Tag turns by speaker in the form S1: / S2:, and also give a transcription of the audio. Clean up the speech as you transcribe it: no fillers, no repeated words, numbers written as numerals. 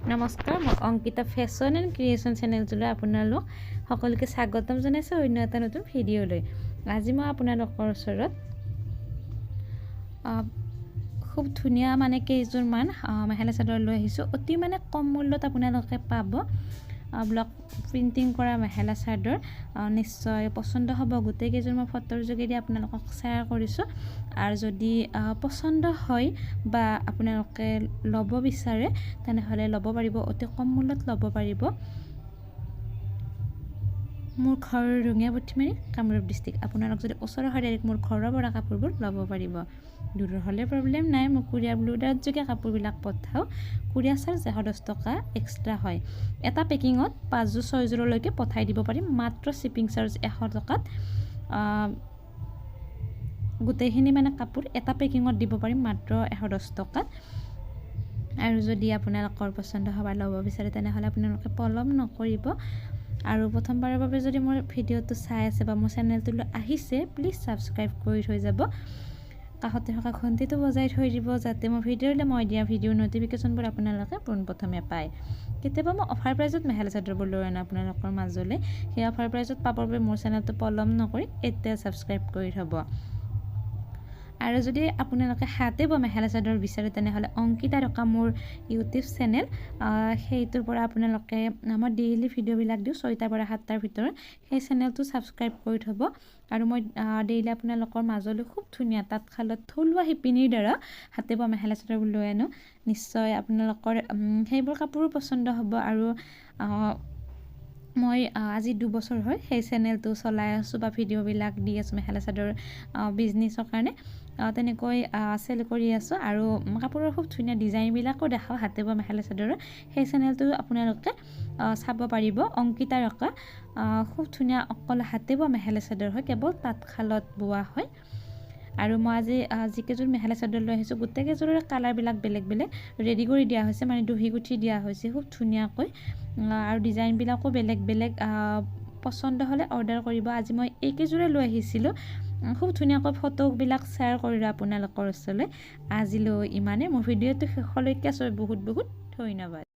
S1: নমস্কাৰ, মই Ankita fashion and creation চেনেলটোলৈ আপোনালোক সকলোকে স্বাগতম জনাইছোঁ অন্য এটা নতুন ভিডিঅ'লৈ। আজি মই আপোনালোকৰ ওচৰত খুব ধুনীয়া কেইযোৰমান মেখেলা চাদৰ লৈ আহিছোঁ। অতি কম মূল্যত আপোনালোকে পাব ব্লক প্ৰিণ্টিং কৰা মেখেলা চাদৰ। নিশ্চয় পচন্দ হ'ব। গোটেই কেইযোৰ মই ফটোৰ যোগেদি আপোনালোকক শ্বেয়াৰ কৰিছোঁ। আৰু যদি পচন্দ হয় বা আপোনালোকে ল'ব বিচাৰে তেনেহ'লে ল'ব পাৰিব, অতি কম মূল্যত ল'ব পাৰিব। মোৰ ঘৰ ৰঙিয়া পুঠিমাৰী, কামৰূপ ডিষ্ট্ৰিক্ট। আপোনালোক যদি ওচৰৰ হয় ডাইৰেক্ট মোৰ ঘৰৰ পৰা কাপোৰবোৰ ল'ব পাৰিব। দূৰৰ হ'লে প্ৰব্লেম নাই, মই কুৰিয়াৰ ব্লুডাৰত যোগে কাপোৰবিলাক পঠাওঁ। কুৰিয়াৰ চাৰ্জ 110 টকা এক্সট্ৰা হয়। এটা পেকিঙত 5যোৰ 6যোৰলৈকে পঠাই দিব পাৰিম, মাত্ৰ শ্বিপিং চাৰ্জ 100 টকাত। গোটেইখিনি কাপোৰ এটা পেকিঙত দিব পাৰিম মাত্ৰ 110 টকাত। আৰু যদি আপোনালোকৰ পচন্দ হ'ব ল'ব বিচাৰে তেনেহ'লে আপোনালোকে পলম নকৰিব। আৰু প্ৰথমবাৰৰ বাবে যদি মোৰ ভিডিঅ'টো চাই আছে বা মোৰ চেনেলটোলৈ আহিছে, প্লিজ ছাবস্ক্ৰাইব কৰি থৈ যাব। কাষতে থকা ঘণ্টিটো বজাই থৈ দিব, যাতে মই দিয়া ভিডিঅ'ৰ ন'টিফিকেশ্যনবোৰ আপোনালোকে পোনপ্ৰথমে পায়। কেতিয়াবা মই অফাৰ প্ৰাইজত মেখেলা চাদৰবোৰ লৈ আনো আপোনালোকৰ মাজলৈ। সেই অফাৰ প্ৰাইজত পাবৰ বাবে মোৰ চেনেলটো পলম নকৰি এতিয়া ছাবস্ক্ৰাইব কৰি থ'ব। আৰু যদি আপোনালোকে হাতে বোৱা মেখেলা চাদৰ বিচাৰে তেনেহ'লে অংকিতা ডেকা মোৰ ইউটিউব চেনেল, সেইটোৰ পৰা আপোনালোকে মই ডেইলি ভিডিঅ'বিলাক দিওঁ 6টাৰ পৰা 7টাৰ ভিতৰত। সেই চেনেলটো ছাবস্ক্ৰাইব কৰি থ'ব। আৰু মই ডেইলি আপোনালোকৰ মাজলৈ খুব ধুনীয়া তাঁতশালত থলুৱা শিপিনীৰ দ্বাৰা হাতে বোৱা মেখেলা চাদৰবোৰ লৈ আনো। নিশ্চয় আপোনালোকৰ সেইবোৰ কাপোৰো পচন্দ হ'ব। আৰু মই আজি 2 বছৰ হয় সেই চেনেলটো চলাই আছোঁ বা ভিডিঅ'বিলাক দি আছোঁ মেখেলা চাদৰ বিজনেছৰ কাৰণে। তেনেকৈ চেল কৰি আছোঁ। আৰু কাপোৰৰ খুব ধুনীয়া ডিজাইনবিলাকো দেখাওঁ হাতে বোৱা মেখেলা চাদৰৰ। সেই চেনেলটো আপোনালোকে চাব পাৰিব। অংকিতা ডেকা খুব ধুনীয়া অকল হাতে বোৱা মেখেলা চাদৰ হয়, কেৱল তাঁতশালত বোৱা হয়। আৰু মই আজি যিকেইযোৰ মেখেলা চাদৰ লৈ আহিছোঁ গোটেইকেইযোৰৰে কালাৰবিলাক বেলেগ বেলেগ ৰেডি কৰি দিয়া হৈছে, দহি গুঠি দিয়া হৈছে খুব ধুনীয়াকৈ। আৰু ডিজাইনবিলাকো বেলেগ বেলেগ। পচন্দ হ'লে অৰ্ডাৰ কৰিব। আজি মই এইকেইযোৰে লৈ আহিছিলোঁ। খুব ধুনীয়াকৈ ফটোবিলাক শ্বেয়াৰ কৰিলোঁ আপোনালোকৰ ওচৰলৈ। আজিলৈ ইমানে। মোৰ ভিডিঅ'টো শেষলৈকে চাই বহুত বহুত ধন্যবাদ।